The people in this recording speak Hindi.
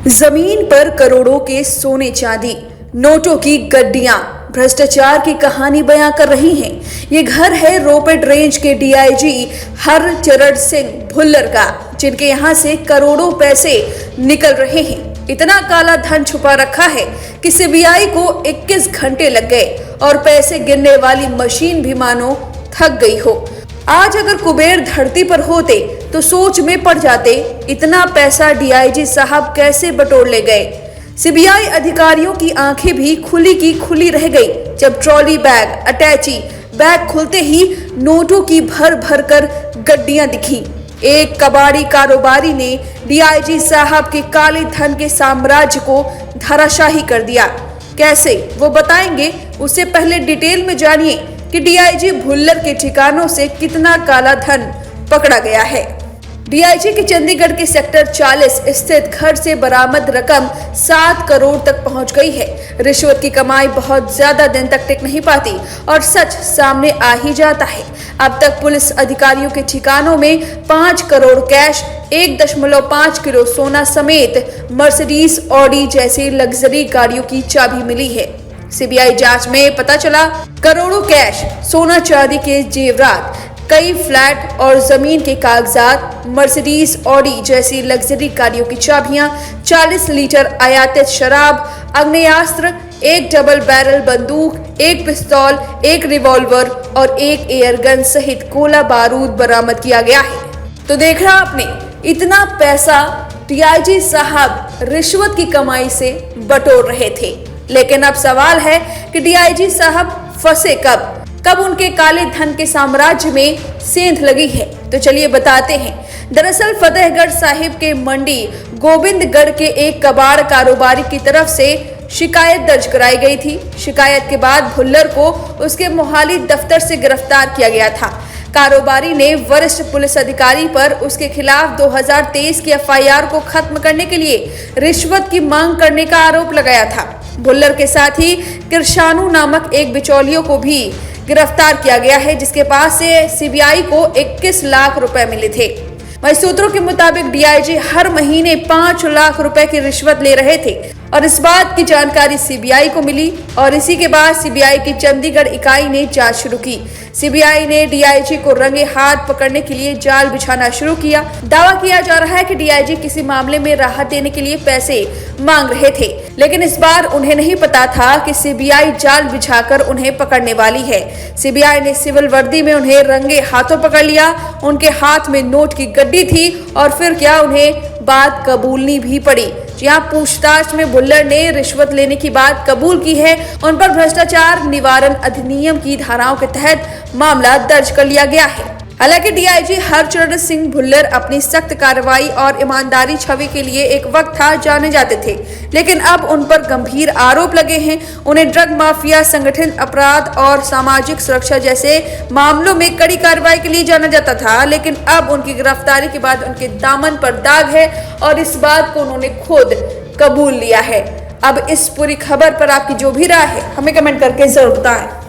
जमीन पर करोड़ों के सोने चांदी, नोटों की गड्डियां भ्रष्टाचार की कहानी बयां कर रही हैं। ये घर है रोपेड रेंज के डीआईजी हरचरण सिंह भुल्लर का, जिनके यहां से करोड़ों पैसे निकल रहे हैं। इतना काला धन छुपा रखा है कि सीबीआई को 21 घंटे लग गए और पैसे गिनने वाली मशीन भी मानो थक गई हो। आज अगर कुबेर धरती पर होते तो सोच में पड़ जाते, इतना पैसा डीआईजी साहब कैसे बटोर ले गए। सीबीआई अधिकारियों की आंखें भी खुली की खुली रह गई जब ट्रॉली बैग, अटैची बैग खुलते ही नोटों की भर भर कर गड्डियां दिखी। एक कबाड़ी कारोबारी ने डीआईजी साहब के काले धन के साम्राज्य को धराशाही कर दिया। कैसे, वो बताएंगे। उससे पहले डिटेल में जानिए कि डीआईजी भुल्लर के ठिकानों से कितना काला धन पकड़ा गया है। डीआईजी के चंडीगढ़ के सेक्टर 40 स्थित घर से बरामद रकम 7 करोड़ तक पहुंच गई है। रिश्वत की कमाई बहुत ज्यादा दिन तक टिक नहीं पाती और सच सामने आ ही जाता है। अब तक पुलिस अधिकारियों के ठिकानों में 5 करोड़ कैश, 1.5 किलो सोना समेत मर्सिडीज, ऑडी जैसी लग्जरी गाड़ियों की चाबी मिली है। सीबीआई जांच में पता चला, करोड़ों कैश, सोना चांदी के जेवरात, कई फ्लैट और जमीन के कागजात, मर्सिडीज, ऑडी जैसी लग्जरी गाड़ियों की चाबियां, 40 लीटर आयातित शराब, आग्नेयास्त्र, एक डबल बैरल बंदूक, एक पिस्तौल, एक रिवॉल्वर और एक एयरगन सहित गोला बारूद बरामद किया गया है। तो देखा आपने, इतना पैसा डीआईजी साहब रिश्वत की कमाई से बटोर रहे थे। लेकिन अब सवाल है कि डीआईजी साहब फंसे कब उनके काले धन के साम्राज्य में सेंध लगी है। तो चलिए बताते हैं। दरअसल फतेहगढ़ साहिब के मंडी गोविंदगढ़ के एक कबाड़ कारोबारी की तरफ से शिकायत दर्ज कराई गई थी। शिकायत के बाद भुल्लर को उसके मोहाली दफ्तर से गिरफ्तार किया गया था। कारोबारी ने वरिष्ठ पुलिस अधिकारी पर उसके खिलाफ 2023 की एफआईआर को खत्म करने के लिए रिश्वत की मांग करने का आरोप लगाया था। भुल्लर के साथ ही किरशानू नामक एक बिचौलियों को भी गिरफ्तार किया गया है, जिसके पास से सीबीआई को 21 लाख रुपए मिले थे। वहीं सूत्रों के मुताबिक डीआईजी हर महीने 5 लाख रुपए की रिश्वत ले रहे थे और इस बात की जानकारी सीबीआई को मिली और इसी के बाद सीबीआई की चंडीगढ़ इकाई ने जांच शुरू की। सीबीआई ने डीआईजी को रंगे हाथ पकड़ने के लिए जाल बिछाना शुरू किया। दावा किया जा रहा है कि डीआईजी किसी मामले में राहत देने के लिए पैसे मांग रहे थे, लेकिन इस बार उन्हें नहीं पता था कि सीबीआई जाल बिछाकर उन्हें पकड़ने वाली है। सीबीआई ने सिविल वर्दी में उन्हें रंगे हाथों पकड़ लिया। उनके हाथ में नोट की गड्डी थी और फिर क्या, उन्हें बात कबूलनी भी पड़ी। जहां पूछताछ में भुल्लर ने रिश्वत लेने की बात कबूल की है। उन पर भ्रष्टाचार निवारण अधिनियम की धाराओं के तहत मामला दर्ज कर लिया गया है। हालांकि डीआईजी हरचरण सिंह भुल्लर अपनी सख्त कार्रवाई और ईमानदारी छवि के लिए एक वक्त था जाने जाते थे, लेकिन अब उन पर गंभीर आरोप लगे हैं। उन्हें ड्रग माफिया, संगठित अपराध और सामाजिक सुरक्षा जैसे मामलों में कड़ी कार्रवाई के लिए जाना जाता था, लेकिन अब उनकी गिरफ्तारी के बाद उनके दामन पर दाग है और इस बात को उन्होंने खुद कबूल लिया है। अब इस पूरी खबर पर आपकी जो भी राय है हमें कमेंट करके जरूर बताएं।